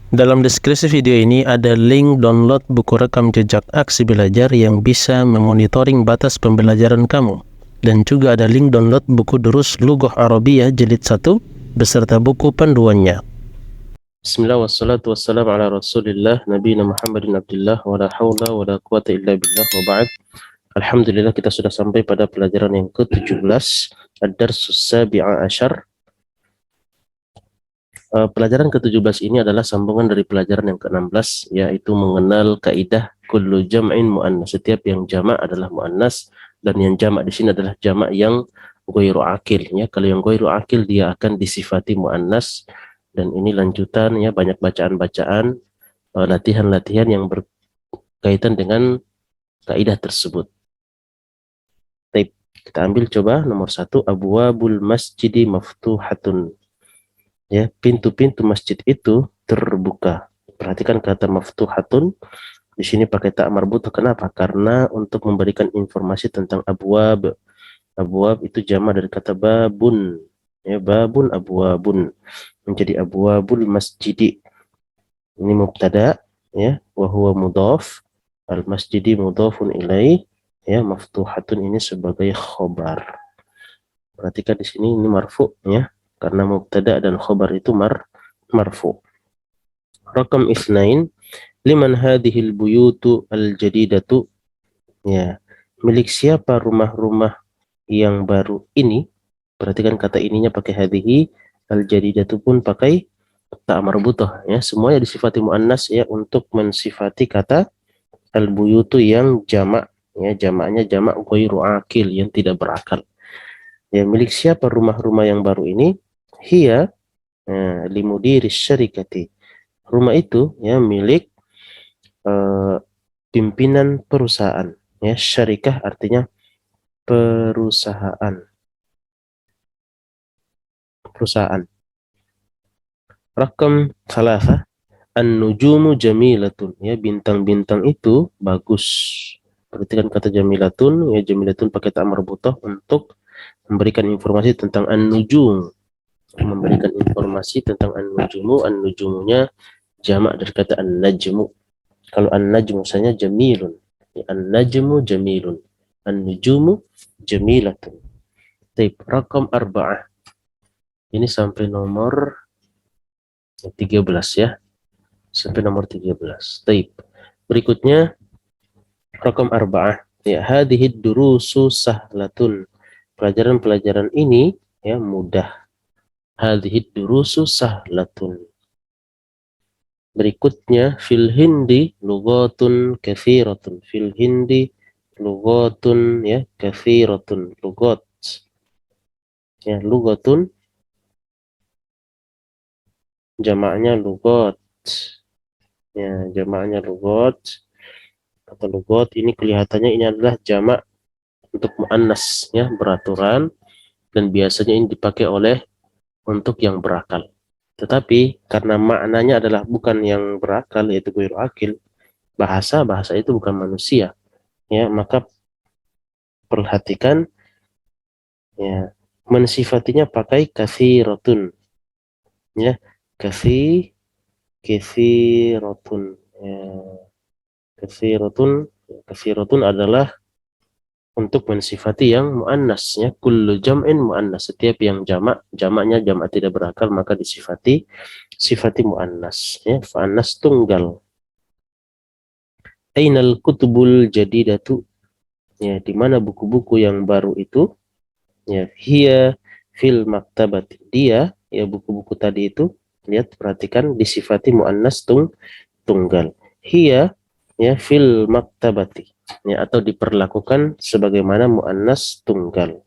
Dalam deskripsi video ini ada link download buku rekam jejak aksi belajar yang bisa memonitoring batas pembelajaran kamu. Dan juga ada link download buku Durus Lughah Arabiyah jilid 1 beserta buku panduannya. Bismillah wassalatu wassalamu ala rasulillah nabiyina Muhammadin abdillah wa la hawla wa la quwata illa billah wa ba'd. Alhamdulillah kita sudah sampai pada pelajaran yang ke-17 Ad-Darsus Sabi'a Asyar. Pelajaran ke-17 ini adalah sambungan dari pelajaran yang ke-16, yaitu mengenal kaidah kullu jam'in muannas. Setiap yang jamak adalah muannas, dan yang jamak di sini adalah jamak yang ghairu akil. Ya, kalau yang ghairu akil dia akan disifati muannas, dan ini lanjutan ya banyak bacaan-bacaan, latihan-latihan yang berkaitan dengan kaidah tersebut. Baik, kita ambil coba nomor 1, abwabul masjidi maftuhatun. Ya, pintu-pintu masjid itu terbuka. Perhatikan kata maftuhatun di sini pakai ta marbutah. Kenapa? Karena untuk memberikan informasi tentang abwab. Abwab itu jamak dari kata babun. Ya, babun abwabun menjadi abwabul masjidi. Ini mubtada ya, wa huwa mudhaf. Al masjidi mudhafun ilaih. Ya, maftuhatun ini sebagai khobar. Perhatikan di sini ini marfu ya. Karena mubtada dan khobar itu marfu. Rakam isnain, liman hadhil buyutu al-jadidatu. Ya, milik siapa rumah-rumah yang baru ini? Perhatikan kata ininya pakai hadhihi, al-jadidatu pun pakai ta marbutah ya. Semuanya disifati muannas ya untuk mensifati kata al-buyutu yang jamak ya, jamaknya jamak ghairu akil yang tidak berakal. Ya, milik siapa rumah-rumah yang baru ini? Hiya limudiris syarikati. Rumah itu ya milik pimpinan perusahaan. Ya, syarikah artinya perusahaan. Perusahaan. Rakam salasa, an-nujumu jamilatun. Ya, bintang-bintang itu bagus. Perhatikan kata jamilatun. Ya, jamilatun pakai ta marbutah untuk memberikan informasi tentang an-nujum. Memberikan informasi tentang an-nujumu. An-nujumunya jamak dari kata an-najmu. Kalau an-najmu misalnya jamilun. An-najmu jamilun. An-nujumu jamilatun. Taib, rakam arba'ah. Ini sampai nomor 13 ya. Sampai nomor 13. Taib. Berikutnya rakam arba'ah. Ya, hadhihi durusu sahlatun. Pelajaran-pelajaran ini ya mudah. Hadhihi durusu sahlatun. Berikutnya fil hindi lughatun katsiratun. Fil hindi lughatun ya katsiratun. Lugat. Ya, lughatun jamaknya lugat. Ya, jamaknya lugat atau lugat. Ini kelihatannya ini adalah jamak untuk muannas ya, beraturan, dan biasanya ini dipakai oleh untuk yang berakal. Tetapi karena maknanya adalah bukan yang berakal yaitu ghairu akil, bahasa itu bukan manusia ya, maka perhatikan ya, mensifatinya pakai katsiratun ya, katsiratun ya, katsiratun adalah untuk mensifati yang muannas ya, kullu jam'in muannas. Setiap yang jamaknya jamak tidak berakal maka sifati muannas ya, fa'annas tunggal. Ainal kutubul jadidatu. Ya, di mana buku-buku yang baru itu? Ya, hiya fil maktabati. Dia ya, buku-buku tadi itu, lihat perhatikan disifati muannas tunggal. Hiya ya fil maktabati. Ya, atau diperlakukan sebagaimana muannas tunggal.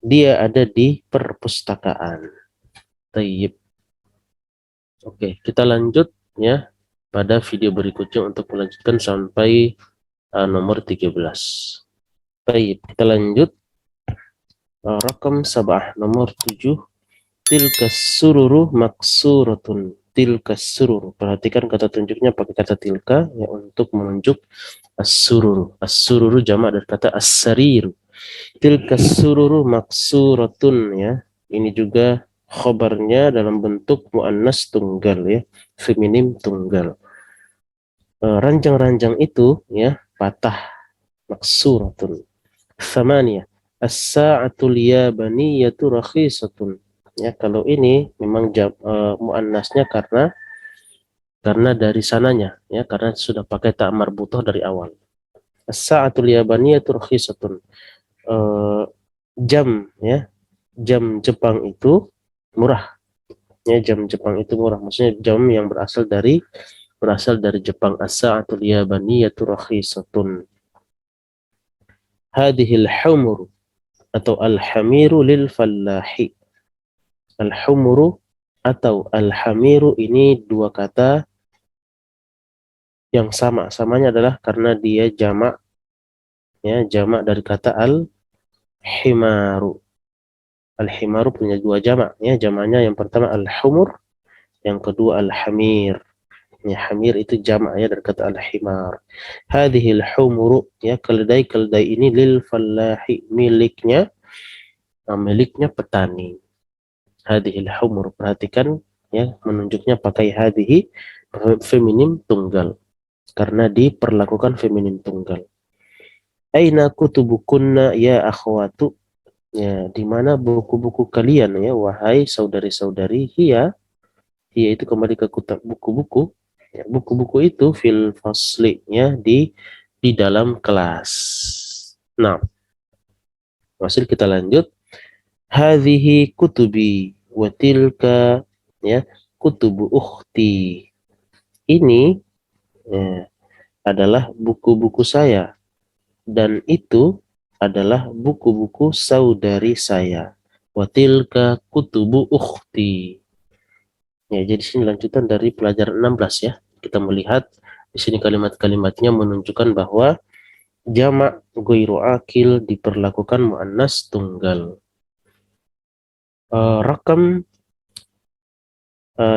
Dia ada di perpustakaan. Tayyib. Oke, kita lanjut ya pada video berikutnya untuk melanjutkan sampai nomor 13. Baik, kita lanjut. Rakam sabah nomor 7. Tilkas sururu maksuratun. Tilkas sururu. Perhatikan kata tunjuknya pakai kata tilka ya, untuk menunjuk as-sururu. As-sururu jamak dari kata as-sariru. Tilkas sururu maksuratun ya. Ini juga khobarnya dalam bentuk muannas tunggal ya, feminim tunggal. Ranjang-ranjang itu ya patah, maksuratun. Thamaniyah, as-sa'atul yabaniyatu rakhisatun. Ya, kalau ini memang muannasnya karena dari sananya ya, karena sudah pakai ta marbutoh dari awal. As-sa'atul yabaniyatu rakhisatun. Jam ya, jam Jepang itu murah. Ya, jam Jepang itu murah. Maksudnya jam yang berasal dari Jepang. As-sa'atul yabaniyatu rakhisatun. Hadhil humur atau al-hamiru lil fallahi. Al-humuru atau al-hamiru ini dua kata yang sama. Samanya adalah karena dia jamak ya, jamak dari kata al-himaru. Al-himaru punya dua jamak ya, jamaknya yang pertama al-humur, yang kedua al-hamir. Ya, hamir itu jamak ya dari kata al-himar. Hadhil humuru ya, keledai-keledai ini lil fallahi, miliknya petani. Hadhil humur, perhatikan ya, menunjuknya pakai hadhihi feminim tunggal karena diperlakukan feminim tunggal. Aina kutubukunna ya akhwatu, ya di mana buku-buku kalian ya wahai saudari-saudari. Hiya itu kembali ke buku-buku ya, buku-buku itu fil fasli ya, di dalam kelas. Nah, masih kita lanjut. Hadhihi kutubi wa tilka ya kutubu ukhti. Ini ya, adalah buku-buku saya dan itu adalah buku-buku saudari saya. Wa tilka kutubu ukhti. Ya, jadi sini lanjutan dari pelajaran 16 ya. Kita melihat di sini kalimat-kalimatnya menunjukkan bahwa jamak ghairu akil diperlakukan muannas tunggal. Rakam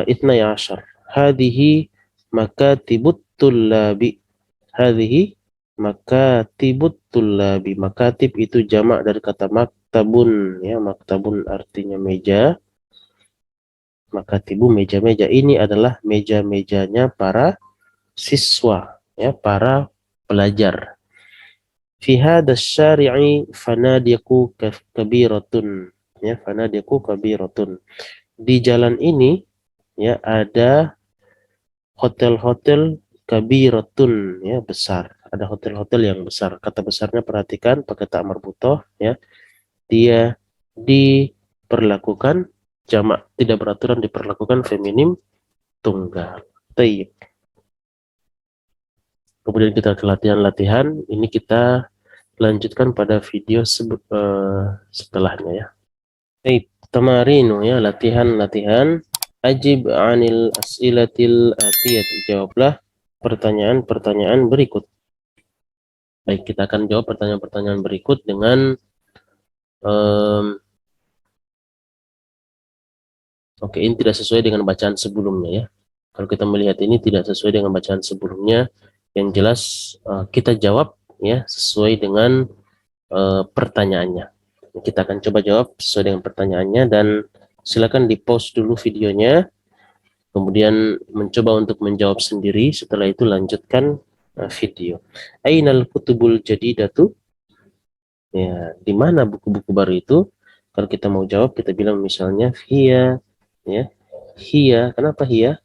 itnai ashar. Hadhihi makatibut tullabi. Hadhihi makatibut tullabi. Makatib itu jamak dari kata maktabun ya, maktabun artinya meja. Makatibu meja-meja, ini adalah meja-mejanya para siswa ya, para pelajar. Fi hadzal syari'i fanadiqu kabiratun ya, fanadiqu kabiratun. Di jalan ini ya ada hotel-hotel kabiratun ya, besar. Ada hotel-hotel yang besar. Kata besarnya perhatikan pakai ta marbutoh ya. Dia diperlakukan jamak, tidak beraturan, diperlakukan feminim tunggal. Tayyib. Kemudian kita ke latihan-latihan. Ini kita lanjutkan pada video setelahnya ya. Tayyib. Tamarinu ya, latihan-latihan. Ajib anil as'ilatil atiyat. Jawablah pertanyaan-pertanyaan berikut. Baik, kita akan jawab pertanyaan-pertanyaan berikut dengan oke, ini tidak sesuai dengan bacaan sebelumnya ya. Kalau kita melihat ini tidak sesuai dengan bacaan sebelumnya, yang jelas kita jawab ya sesuai dengan pertanyaannya. Kita akan coba jawab sesuai dengan pertanyaannya dan silakan di-pause dulu videonya, kemudian mencoba untuk menjawab sendiri. Setelah itu lanjutkan video. Ainal kutubul jadidatu? Ya, di mana buku-buku baru itu? Kalau kita mau jawab, kita bilang misalnya hiya ya. Hiya, kenapa hiya?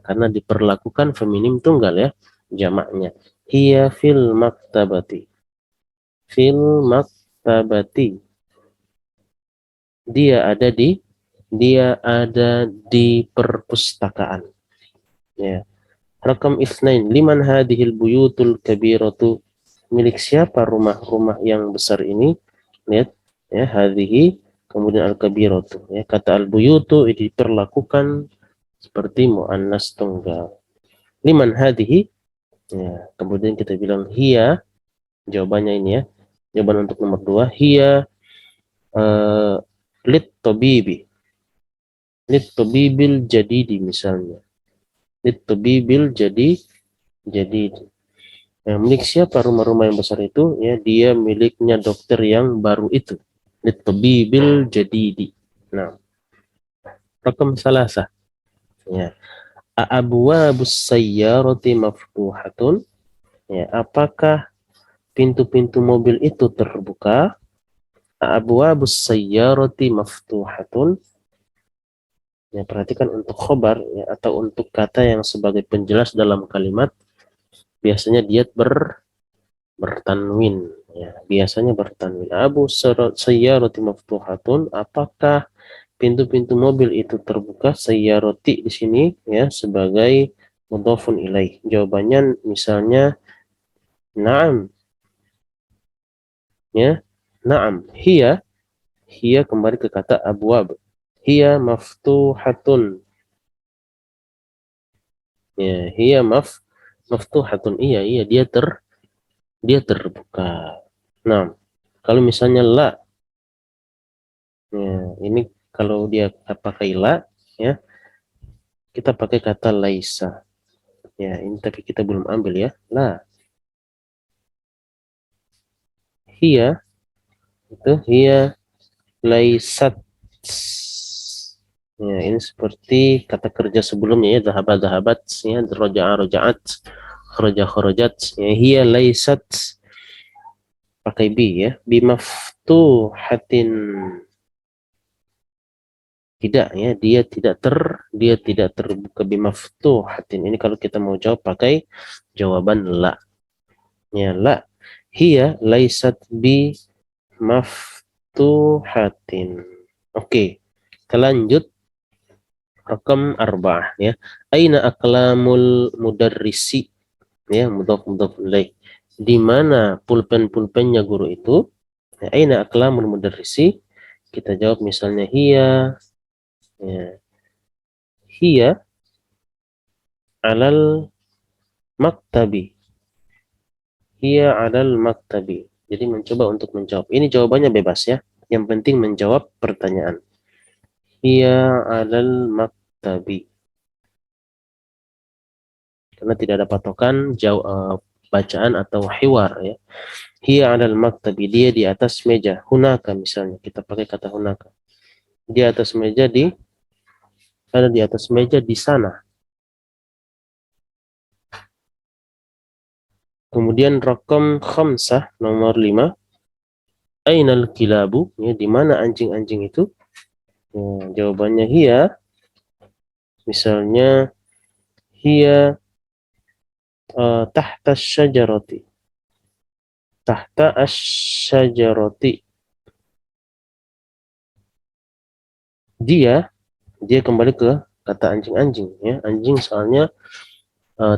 Karena diperlakukan feminim tunggal ya, jamaknya. Hiya fil maktabati. Fil maktabati. Dia ada di perpustakaan. Ya. Rakam itsnain, liman hadhil buyutul kabiratu? Milik siapa rumah-rumah yang besar ini? Lihat ya, hadhihi kemudian al-kabiratu ya. Kata al-buyutu diperlakukan seperti muannas tunggal. Liman hadhihi ya, kemudian kita bilang hiya, jawabannya ini ya. Jawaban untuk nomor 2, hiya lit tabibi. Lit tabibil jadidi misalnya. Lit tabibil jadi milik siapa rumah-rumah yang besar itu? Ya, dia miliknya dokter yang baru itu. Lit tabibil jadidi. Nah, Rakam salasa. Ya. Abwabus sayyarati maftuhatun. Ya, apakah pintu-pintu mobil itu terbuka? Abwabus sayyarati maftuhatun. Ya, perhatikan untuk khobar ya, atau untuk kata yang sebagai penjelas dalam kalimat, biasanya dia bertanwin. Ya, biasanya bertanwin. Sayyarati maftuhatun. Apakah pintu-pintu mobil itu terbuka? Sayyarati di sini ya sebagai mudhafun ilaih. Jawabannya misalnya na'am ya. Na'am. Hiya kembali ke kata abwab. Hiya maftuhatun. Ya, hiya maftuhatun. Iya, dia terbuka. Nah, kalau misalnya la, ya, ini kalau dia pakai la, ya, kita pakai kata laisa. Ya, ini tapi kita belum ambil ya. La, hiya, itu hiya laisat. Ya, ini seperti kata kerja sebelumnya ya, zahabat, ya, rojaat, kharajat, ya, hiya laisat, pakai bi ya, bimaftuhatin, tidak ya, dia tidak terbuka, bimaftuhatin. Ini kalau kita mau jawab pakai jawaban la. Ya, la hiya laisat bi maftuhatin. Oke, kita lanjut rakam arba'ah ya. Aina aklamul mudarrisi, ya, mudhaf ilaih. Di mana pulpen-pulpennya guru itu? Ya, aina aklamul mudarrisi? Kita jawab misalnya hiya, ya, hiya alal maktabi. Hiya alal maktabi. Jadi mencoba untuk menjawab. Ini jawabannya bebas ya. Yang penting menjawab pertanyaan. Hiya alal maktabi. Karena tidak ada patokan bacaan atau hiwar ya. Hiya alal maktabi. Dia di atas meja. Hunaka misalnya. Kita pakai kata hunaka. Di atas meja ada di atas meja di sana. Kemudian rakam khamsah nomor 5. Ainal kilabu, ya, di mana anjing-anjing itu? Ya, jawabannya hiya, misalnya hiya tahta syajarati. Tahta asyajarati. Dia kembali ke kata anjing-anjing ya. Anjing soalnya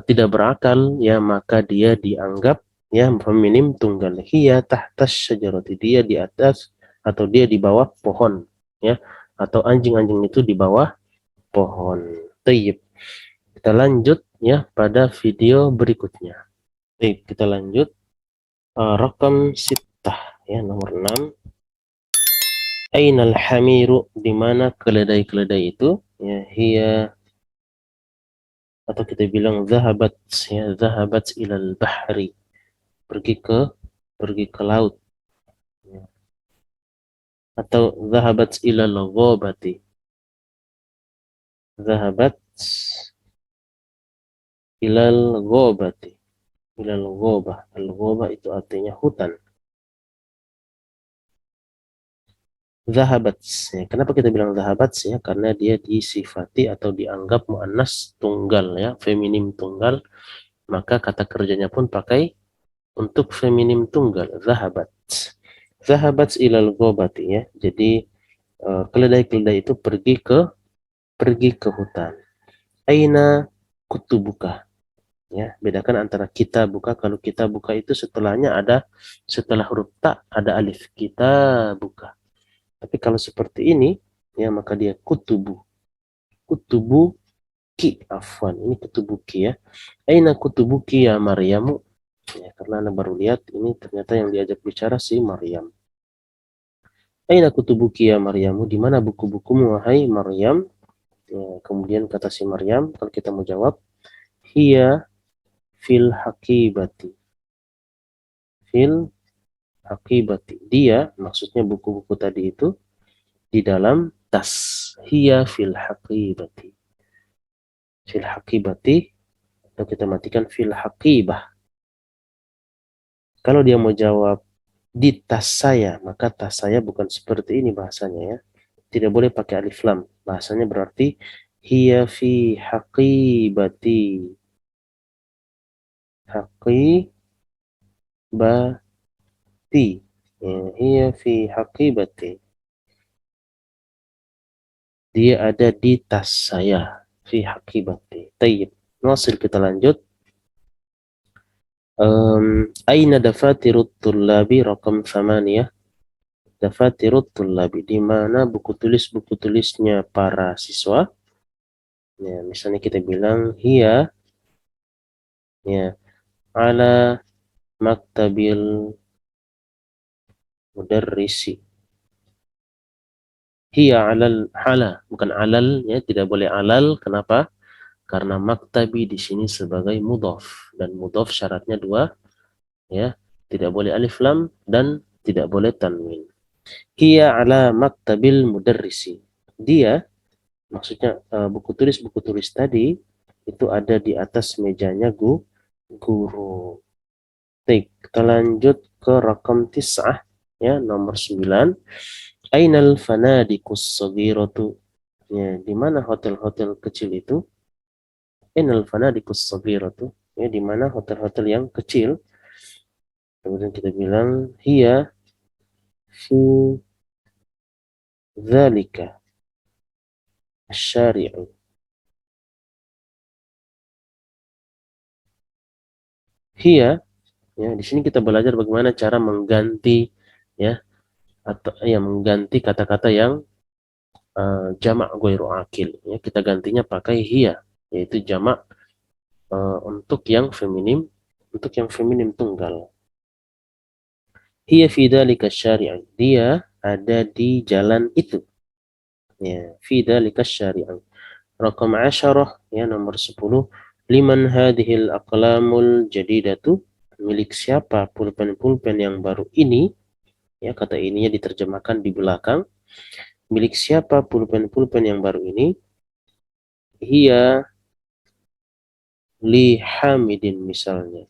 tidak berakal ya, maka dia dianggap ya feminim tunggal. Hiya tahta syajarati. Dia di atas atau dia di bawah pohon ya, atau anjing-anjing itu di bawah pohon. Tayyib. Kita lanjut ya pada video berikutnya. Baik, kita lanjut rakam sitah ya, nomor 6. Ainal hamiru, di mana keledai-keledai itu? Ya, hiya, atau kita bilang zahabat ya, zahabat ilal bahri, pergi ke laut ya. Atau zahabat ilal ghabati. Zahabat ilal ghabati. Ilal ghabah. Al ghabah itu artinya hutan. Zahabat ya. Kenapa kita bilang zahabat ya? Karena dia disifati atau dianggap muannas tunggal ya, feminim tunggal, maka kata kerjanya pun pakai untuk feminim tunggal, zahabat. Zahabat ilal ghabati ya. Jadi keledai-keledai itu pergi ke hutan. Aina kutubuka ya. Bedakan antara kita buka. Kalau kita buka itu setelah huruf ta ada alif. Kita buka. Tapi kalau seperti ini ya, maka dia kutubu. Kutubuki, afwan. Ini kutubuki ya. Aina kutubuki ya Maryamu. Ya, karena Anda baru lihat ini ternyata yang diajak bicara si Maryam. Aina kutubuki ya Maryamu, di mana buku-bukumu wahai Maryam? Ya, kemudian kata si Maryam, kalau kita mau jawab, hiya fil hakibati. Fil hakibati. Dia, maksudnya buku-buku tadi itu, di dalam tas. Hiya fil haqibati. Fil haqibati, atau kita matikan fil haqibah. Kalau dia mau jawab di tas saya, maka tas saya bukan seperti ini bahasanya ya. Tidak boleh pakai alif lam. Bahasanya berarti hiya fi haqibati. Haqibati. Ya, hiya fi haqibati. Dia ada di tas saya. Fi haqibati. Tayyib. Nasil, kita lanjut. Aina dafatirut tullabi rakam 8. Dafatirut tullabi, di mana buku tulisnya para siswa. Ya, misalnya kita bilang hiya ya ala maktabil mudarrisi. Hiya alal hala, bukan alal ya, tidak boleh alal. Kenapa? Karena maktabi di sini sebagai mudhaf, dan mudhaf syaratnya dua ya, tidak boleh alif lam dan tidak boleh tanwin. Hiya ala maktabil mudarrisi. Dia, maksudnya buku tulis tadi itu ada di atas mejanya guru. Baik, kita lanjut ke rakam 9 ya, nomor 9. Ainal fanadikus saghiratu. Ya, di mana hotel-hotel kecil itu? Ainal fanadikus saghiratu. Ya, di mana hotel-hotel yang kecil? Kemudian kita bilang hiya fi dzalika asy-syari'u. Hiya, ya, di sini kita belajar bagaimana cara mengganti ya, atau ya mengganti kata-kata yang jamak ghairu akil ya, kita gantinya pakai hiya, yaitu jamak untuk yang feminim tunggal. Hiya fi dzalika syari'an, dia ada di jalan itu ya, fi dzalika syari'an. Rakam 10 ya, nomor 10. Liman hadhil aqlamul jadidatu, milik siapa pulpen-pulpen yang baru ini ya, kata ininya diterjemahkan di belakang. Milik siapa pulpen-pulpen yang baru ini? Hiya li Hamidin misalnya.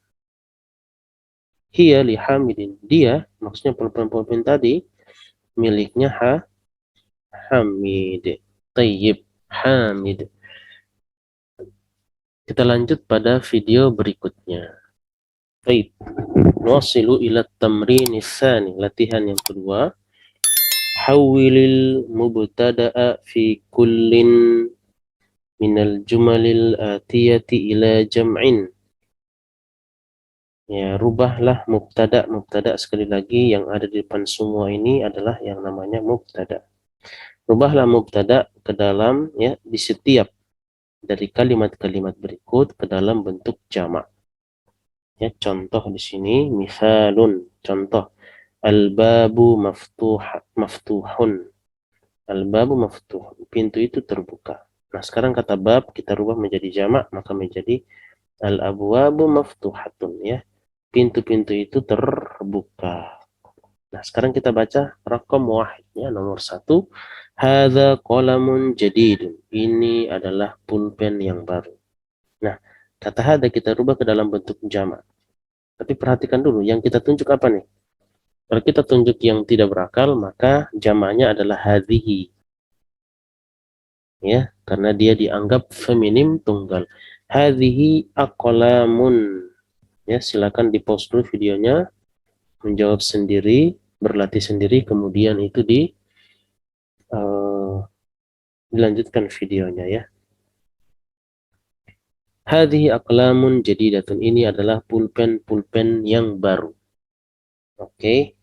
Hiya li Hamidin, dia, maksudnya pulpen-pulpen tadi miliknya Hamid. Tayyib, Hamid. Kita lanjut pada video berikutnya. Tayyib. Nuwasilu ila tamrin tsani, latihan yang kedua. Hawwilil mubtada'a fi kullin minal jumalil atiyati ila jam'in. Ya, rubahlah mubtada. Mubtada, sekali lagi, yang ada di depan semua ini adalah yang namanya mubtada. Rubahlah mubtada ke dalam ya, di setiap dari kalimat-kalimat berikut ke dalam bentuk jamak. Ya, contoh di sini misalun, contoh al-babu maftuhun. Al-babu maftuh, pintu itu terbuka. Nah, sekarang kata bab kita rubah menjadi jamak, maka menjadi al-abwabu maftuhatun ya. Pintu-pintu itu terbuka. Nah, sekarang kita baca rakam wahidnya, nomor 1. Hadza qalamun jadidun. Ini adalah pulpen yang baru. Nah, kata hadza kita rubah ke dalam bentuk jamak. Tapi perhatikan dulu, yang kita tunjuk apa nih? Kalau kita tunjuk yang tidak berakal, maka jamaknya adalah hadhihi. Ya, karena dia dianggap feminim tunggal. Hadhihi aqlamun. Ya, silakan di-pause dulu videonya, menjawab sendiri, berlatih sendiri, kemudian itu dilanjutkan videonya ya. Hadhihi aqlamun jadidatun, ini adalah pulpen-pulpen yang baru. Oke.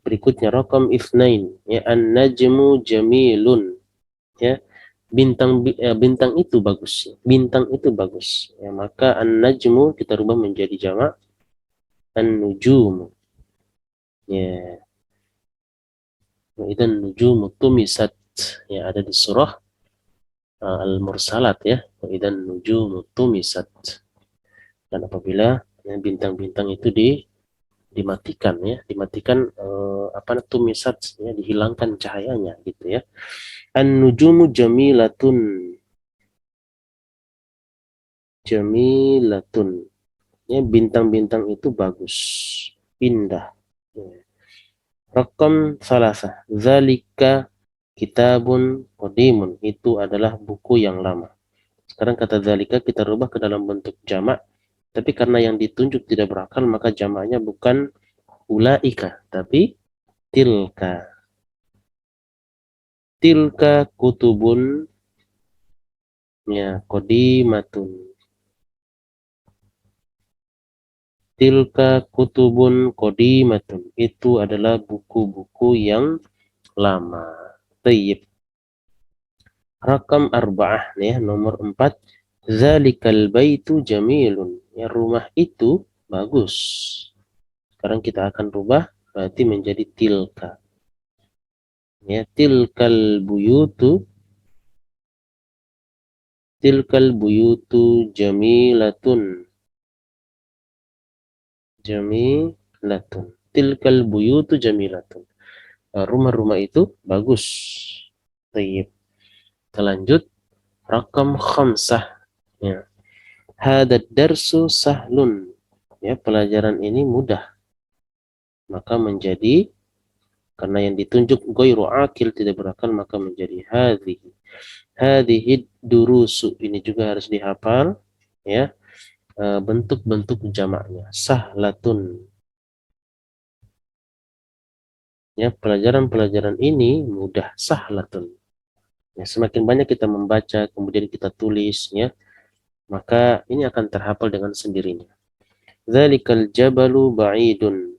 Berikutnya rakam 2 ya, an-najmu jamilun ya. Bintang itu bagus. Bintang itu bagus. Ya, maka an-najmu kita rubah menjadi jamak an-nujum. Ya. Idan nujumu tumisat ya, ada di surah Al-Mursalat ya. Idan nujumu tumisat. Dan apabila bintang-bintang itu dimatikan ya, dimatikan tumisat ya, dihilangkan cahayanya gitu ya. An-nujumu jamilatun. Jamilatun. Ya, bintang-bintang itu bagus, indah. Rakam salasa. Zalika kitabun qadimun. Itu adalah buku yang lama. Sekarang kata zalika kita rubah ke dalam bentuk jamak. Tapi karena yang ditunjuk tidak berakal, maka jamaknya bukan ulaika, tapi tilka. Tilka kutubun ya qadimatun. Tilka kutubun qadimatun. Itu adalah buku-buku yang lama. Tayyib. Rakam arba'ah ya, nomor 4. Zalikal baitu jamilun. Ya, rumah itu bagus. Sekarang kita akan rubah berarti menjadi tilka. Ya, tilkal buyutu jamilatun. Jamilatun. Tilkal buyutu jamilatun. Rumah-rumah itu bagus. Tayyib. Kita lanjut. Rakam khamsah. Ya. Hadad darsu sahlun. Ya, pelajaran ini mudah. Maka menjadi, karena yang ditunjuk ghairu akil, tidak berakal, maka menjadi hadhihi. Hadhihi durusu. Ini juga harus dihafal. Ya. Bentuk-bentuk jamaknya. Sahlatun. Ya, pelajaran-pelajaran ini mudah. Sahlatun. Ya, semakin banyak kita membaca, kemudian kita tulis, ya, maka ini akan terhafal dengan sendirinya. Dzalikal jabalu ba'idun.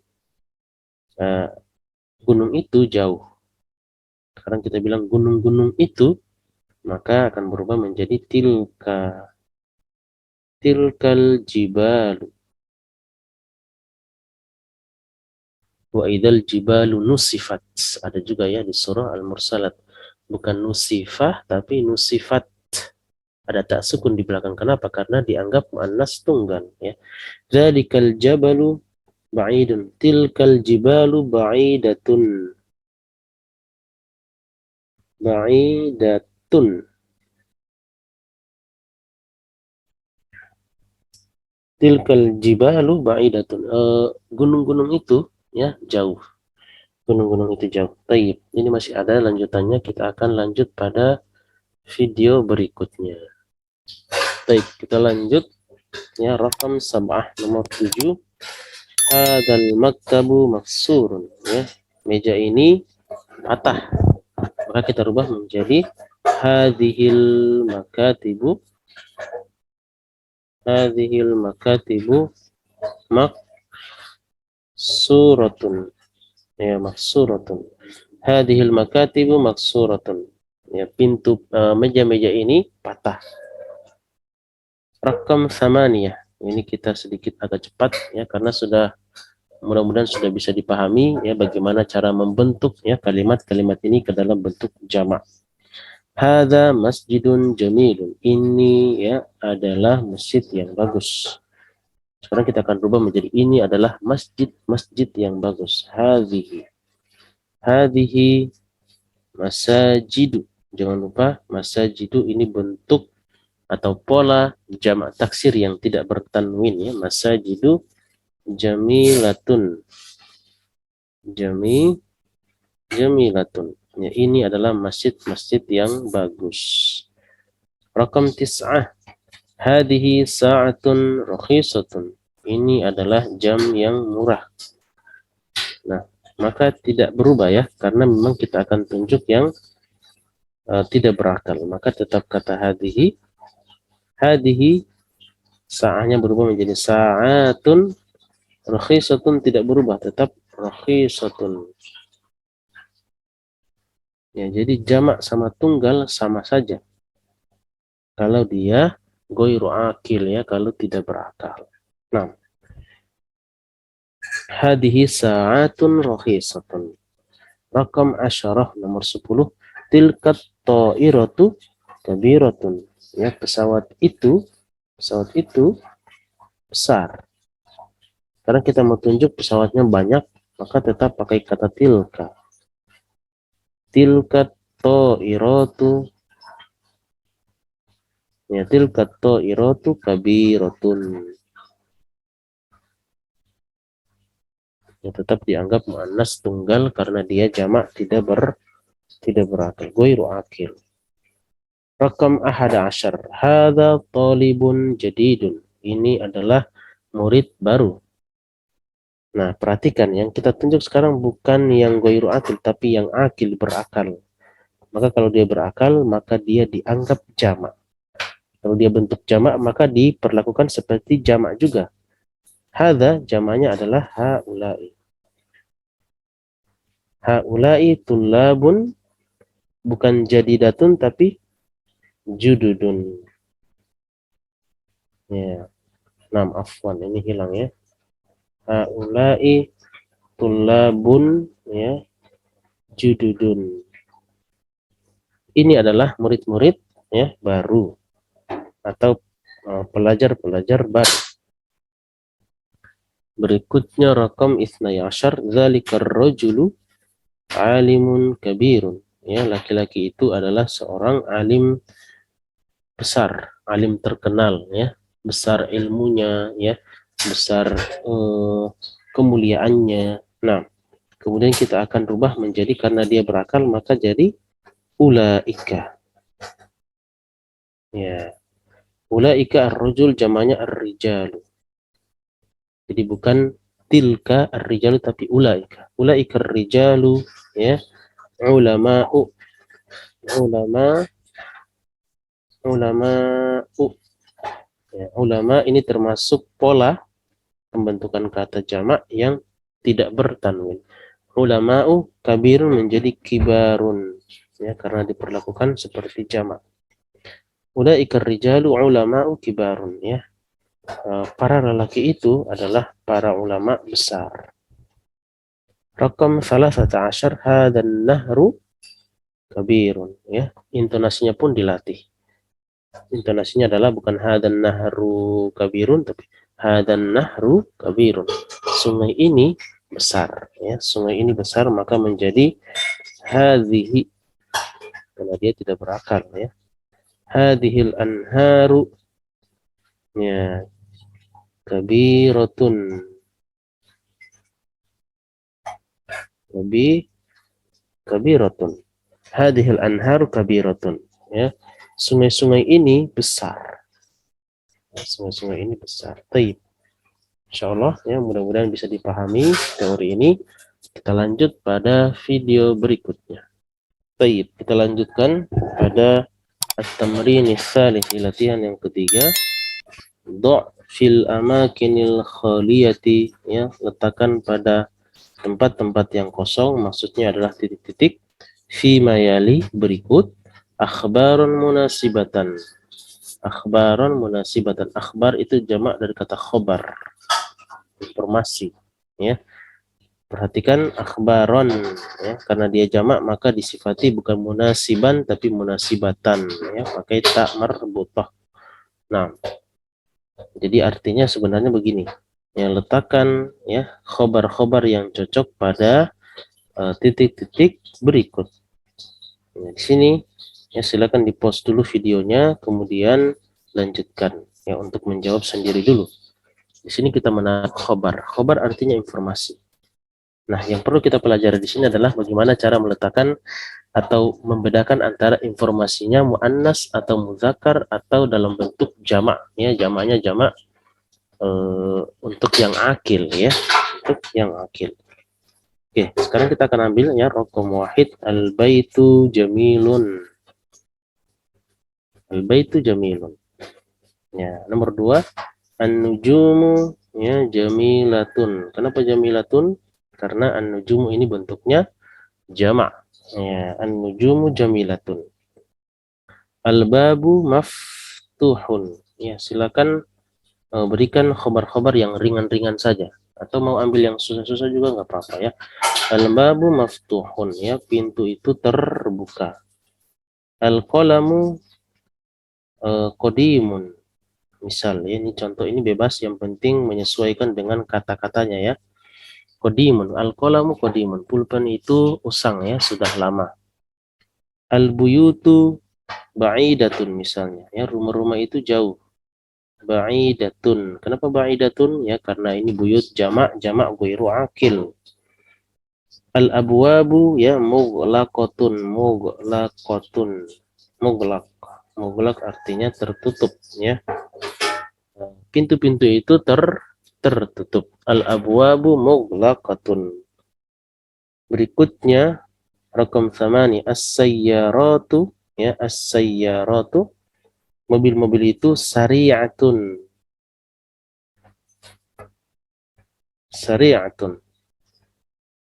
Uh, gunung itu jauh. Sekarang kita bilang gunung-gunung itu, maka akan berubah menjadi tilka. Tilkal jibalu. Wa idal jibalu nusifat. Ada juga ya di surah Al-Mursalat. Bukan nusifah, tapi nusifat. Ada tak sukun di belakang. Kenapa? Karena dianggap muannas tunggal. Ya. Dzalikal jabalu ba'idun. Tilkal jibalu ba'idatun. Ba'idatun. Tilkal jibalu ba'idatun. Gunung-gunung itu ya jauh. Gunung-gunung itu jauh. Taib. Ini masih ada lanjutannya. Kita akan lanjut pada video berikutnya. Baik, kita lanjut. Ya, rakam sab'ah nomor 7. Hadal maktabu maksurun. Ya, meja ini patah. Maka kita rubah menjadi hadhil makatibu. Hadhil makatibu maksuratun. Ya, maksuratun. Hadhil makatibu maksuratun. Ya, pintu meja-meja ini patah. Rakam samaniyah. Ini kita sedikit agak cepat ya, karena sudah, mudah-mudahan sudah bisa dipahami ya bagaimana cara membentuk ya kalimat-kalimat ini ke dalam bentuk jamak. Hadza masjidun jamilun. Ini ya adalah masjid yang bagus. Sekarang kita akan rubah menjadi ini adalah masjid yang bagus. Hadhihi. Hadhihi masajidu. Jangan lupa masajidu ini bentuk atau pola jamak taksir yang tidak bertanwin ya. Masajidu jamilatun. Jamilatun. Ya, ini adalah masjid-masjid yang bagus. Rakam tis'ah. Hadhihi sa'atun rakhisatun. Ini adalah jam yang murah. Nah, maka tidak berubah ya, karena memang kita akan tunjuk yang tidak berakal. Maka tetap kata hadhihi. Hadhihi sa'ahnya berubah menjadi sa'atun rakhisatun, tidak berubah, tetap rakhisatun. Ya, jadi jamak sama tunggal sama saja. Kalau dia ghairu akil ya, kalau tidak berakal. Nah, hadhihi sa'atun rakhisatun. Rakam asyarah nomor 10. Tilkat ta'iratu kabiratun. Ya, pesawat itu besar. Karena kita mau tunjuk pesawatnya banyak, maka tetap pakai kata tilka. Tilkat ta'iratu, ya tilka ta'iratu kabiratun. Ya, tetap dianggap muannas tunggal karena dia jamak tidak berakil. Ghairu akil. Rakam 11. Hadza talibun jadidun. Ini adalah murid baru. Nah, perhatikan yang kita tunjuk sekarang bukan yang ghairu akil tapi yang akil, berakal. Maka kalau dia berakal maka dia dianggap jamak. Kalau dia bentuk jamak maka diperlakukan seperti jamak juga. Hadza jamaknya adalah haula'i. Haula'i tullabun, bukan jadidatun tapi jududun. Ya, afwan ini hilang ya. Haula'i tullabun, ya, jududun. Ini adalah murid-murid ya baru atau pelajar-pelajar baru. Berikutnya rakam 12. Zalikar rajulu alimun kabirun. Ya, laki-laki itu adalah seorang alim besar, alim terkenal ya, besar ilmunya ya, besar kemuliaannya. Nah, kemudian kita akan rubah menjadi karena dia berakal maka jadi ulaika. Ya, ulaika ar-rajul jamaknya ar-rijalu. Jadi bukan tilka ar-rijalu tapi ulaika. Ulaika ar-rijalu ya, ulama'u, ulama, ulama'u. Ya, ulama ini termasuk pola pembentukan kata jamak yang tidak bertanwin. Ulama'u kabirun menjadi kibarun ya, karena diperlakukan seperti jamak. Ulaika ar-rijalu ulama'u kibarun ya. Para lelaki itu adalah para ulama besar. Rakam 13. Hadan nahru kabirun ya. Intonasinya pun dilatih. Intonasinya adalah bukan hadan nahru kabirun tapi hadan nahru kabirun. Sungai ini besar ya. Sungai ini besar maka menjadi hadhihi karena dia tidak berakal ya. Hadhil anharu ya kabiratun. Kabiratun. Hadhil anharu kabiratun ya. Sungai-sungai ini besar. Sungai-sungai ini besar. Taib. Insyaallah ya, mudah-mudahan bisa dipahami teori ini. Kita lanjut pada video berikutnya. Taib. Kita lanjutkan pada at-tamrin ats-tsalits, latihan yang ketiga. Do' fil amakinil khaliyati ya, letakkan pada tempat-tempat yang kosong, maksudnya adalah titik-titik. Fi mayali berikut akhbarun munasibatan. Akhbarun munasibatan. Akhbar itu jamak dari kata khobar, informasi ya. Perhatikan akhbaron ya, karena dia jamak maka disifati bukan munasiban tapi munasibatan ya, pakai ta marbutah. Nah, jadi artinya sebenarnya begini. Ya, letakkan ya khobar-khobar yang cocok pada titik-titik berikut. Nah, di sini ya silakan di-pause dulu videonya kemudian lanjutkan ya untuk menjawab sendiri dulu. Di sini kita menarik khobar. Khobar artinya informasi. Nah, yang perlu kita pelajari di sini adalah bagaimana cara meletakkan atau membedakan antara informasinya muannas atau muzakkar atau dalam bentuk jamak ya, jamaknya jamak untuk yang akil ya, untuk yang akil. Oke, sekarang kita akan ambil ya raqam wahid, al-baitu jamilun. Al-baitu jamilun. Ya, nomor 2, an-nujumu ya jamilatun. Kenapa jamilatun? Karena an-nujumu ini bentuknya jamak. Ya, an-nujumu jamilatun. Al-babu maftuhun. Ya, silakan berikan khobar-khobar yang ringan-ringan saja. Atau mau ambil yang susah-susah juga nggak apa-apa ya. Al-babu maftuhun ya, pintu itu terbuka. Al-qalamu qadimun. Misal ya, ini contoh ini bebas, yang penting menyesuaikan dengan kata-katanya ya. Qadimun, al-qalamu qadimun. Pulpen itu usang ya, sudah lama. Al-buyutu ba'idatun misalnya, ya rumah-rumah itu jauh. Ba'idatun. Kenapa ba'idatun? Ya karena ini buyut jamak ghairu akil. Al-abwabu ya mughlaqatun. Mughlaq artinya tertutup ya. Pintu-pintu itu tertutup. Al-abwabu mughlaqatun. Berikutnya rakam 8 as-sayyaratu ya as-sayyaratu, mobil-mobil itu sari'atun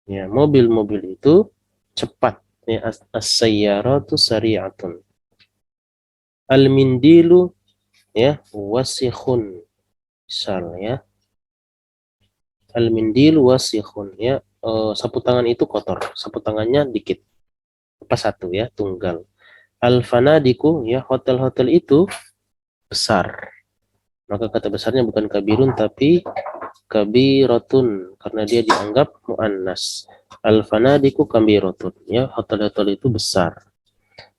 ya, mobil-mobil itu cepat ya, as-sayyaratu sari'atun. Al-mindilu ya wasikhun, misal ya al-mindil wasikhun ya, sapu tangan itu kotor, sapu tangannya dikit, apa satu ya, tunggal. Al-fanadiku ya hotel-hotel itu besar, maka kata besarnya bukan kabirun tapi kabiratun karena dia dianggap muannas. Al-fanadiku kabiratun ya, hotel-hotel itu besar.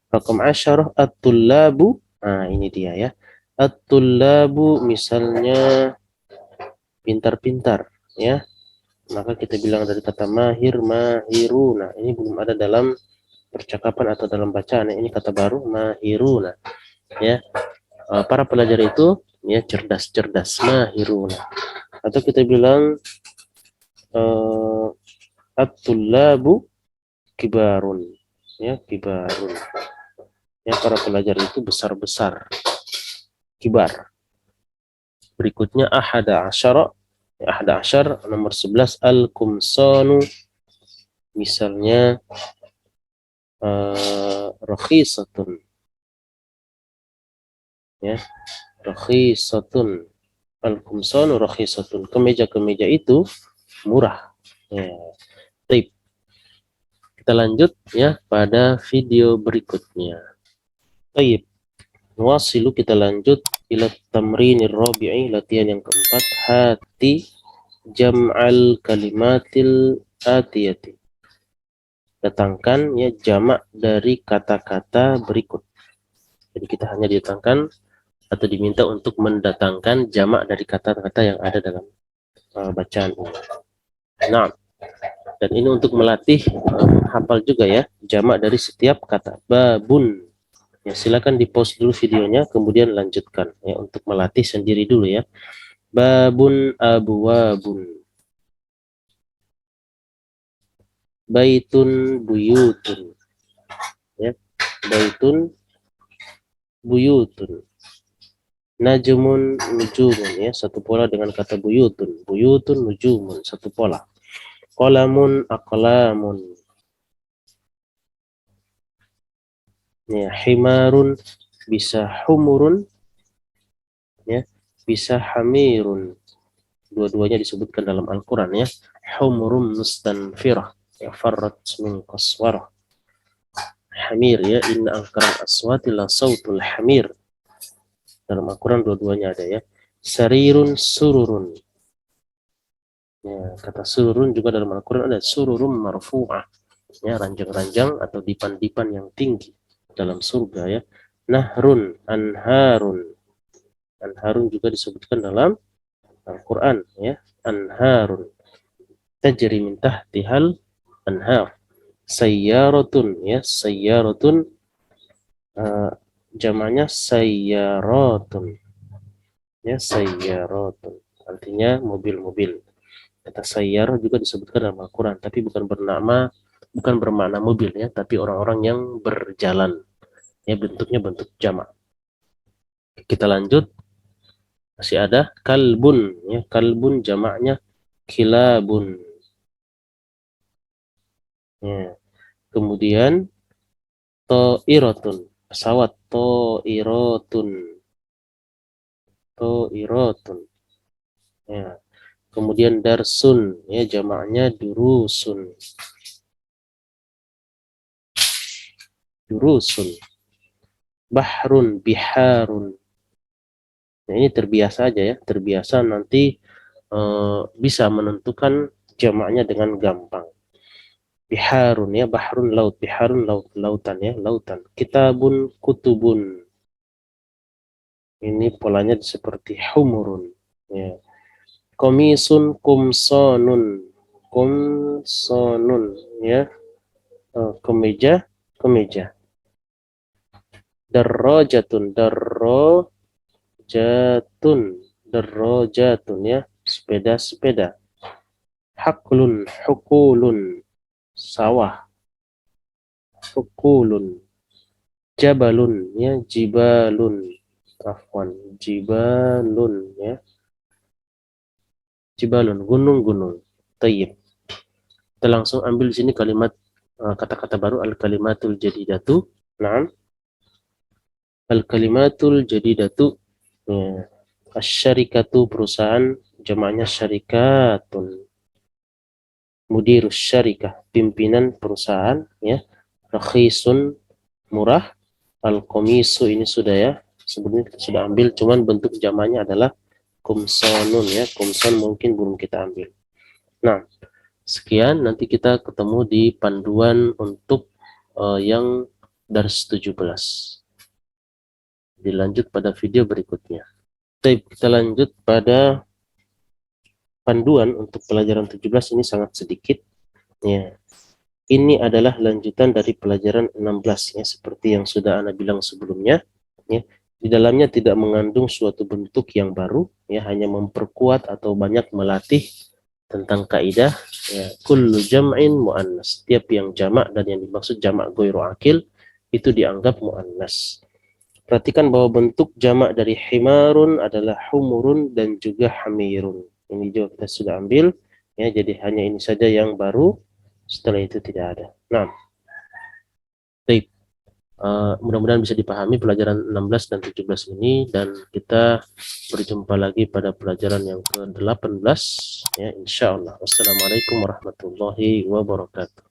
Rakam 10 at-tullabu, nah ini dia ya, at-tullabu misalnya pintar-pintar ya, maka kita bilang dari kata mahir mahiruna, ini belum ada dalam percakapan atau dalam bacaan, ini kata baru mahiruna ya. Para pelajar itu ya cerdas mahiruna. Atau kita bilang at-tullabu kibarun ya, kibarun ya, para pelajar itu besar kibar. Berikutnya ahada asyar nomor 11 al-kumsanu, misalnya rakhisatun ya, rakhisatun. Al-kumsanu rakhisatun, kemeja-kemeja itu murah ya. Baik, kita lanjut ya pada video berikutnya. Baik, wasilu, kita lanjut ila tamrinir rabi'i, latihan yang keempat, hati jam'al kalimatil atiyati, datangkan ya jamak dari kata-kata berikut. Jadi kita hanya didatangkan atau diminta untuk mendatangkan jamak dari kata-kata yang ada dalam bacaan ini. Nah, dan ini untuk melatih hafal juga ya jamak dari setiap kata. Babun. Ya, silakan di pause dulu videonya kemudian lanjutkan ya untuk melatih sendiri dulu ya. Babun abwabun. Baitun buyutun. Ya, baitun buyutun. Najmun nujumun ya, satu pola dengan kata buyutun. Buyutun nujumun, satu pola. Qalamun aqlamun. Ya, himarun bisa humurun ya, bisa hamirun. Dua-duanya disebutkan dalam Al-Qur'an ya. Humurum mustanfirah ya, farrat min qaswarah. Hamir ya, inna ankara aswati la sautul hamir. Dalam Al-Quran dua-duanya ada ya. Sarirun sururun. Ya, kata sururun juga dalam Al-Quran ada sururun marfu'ah. Ya, ranjang-ranjang atau dipan-dipan yang tinggi dalam surga ya. Nahrun, anharun. Anharun juga disebutkan dalam Al-Quran ya. Anharun. Tajri min tahtihal anhar. Sayyaratun ya, sayyaratun jamaknya sayyaratun ya, sayyaratun artinya mobil-mobil. Kata sayyar juga disebutkan dalam Al-Quran, tapi bukan bermakna mobil ya, tapi orang-orang yang berjalan ya, bentuknya bentuk jamak. Kita lanjut, masih ada kalbun ya, kalbun jamaknya kilabun ya. Kemudian to'iratun, pesawat, to'iratun ya. Kemudian darsun ya, jamaknya durusun. Bahrun, biharun. Nah, ini terbiasa aja ya, terbiasa nanti bisa menentukan jamaknya dengan gampang. Biharun ya, bahrun laut, biharun laut, lautan ya, lautan. Kitabun kutubun. Ini polanya seperti humurun ya. Komisun kumsonun. Kumsonun ya. Kemeja, kemeja. Darrojatun, darrojatun, darrojatun ya. Sepeda, sepeda. Haklun, hukulun. Sawah, hukulun. Jabalun ya, jibalun. Afwan, jibalun ya. Jibalun, gunung-gunung. Tayyib. Kita langsung ambil di sini kalimat kata-kata baru al-kalimatul jadidatu. Naam. Al-kalimatul jadidatu. Ya. Asy-syarikatu perusahaan, jamaknya syarikatun. Mudirus syarikah, pimpinan perusahaan ya. Rakhisun, murah. Al-komisu ini sudah ya. Sebenarnya kita sudah ambil, cuman bentuk jamaknya adalah kumsonun ya. Kumson mungkin belum kita ambil. Nah, sekian, nanti kita ketemu di panduan untuk yang dars 17. Dilanjut pada video berikutnya. Baik, kita lanjut pada panduan untuk pelajaran 17, ini sangat sedikit. Ya. Ini adalah lanjutan dari pelajaran 16 ya, seperti yang sudah Ana bilang sebelumnya. Ya. Di dalamnya tidak mengandung suatu bentuk yang baru, ya, hanya memperkuat atau banyak melatih tentang kaidah ya, kullu jam'in muannas. Setiap yang jamak dan yang dimaksud jamak ghairu akil itu dianggap muannas. Perhatikan bahwa bentuk jamak dari himarun adalah humurun dan juga hamirun. Ini juga kita sudah ambil ya, jadi hanya ini saja yang baru, setelah itu tidak ada. Nah, baik. Mudah-mudahan bisa dipahami pelajaran 16 dan 17 ini, dan kita berjumpa lagi pada pelajaran yang ke-18 ya, insyaallah. Wassalamualaikum warahmatullahi wabarakatuh.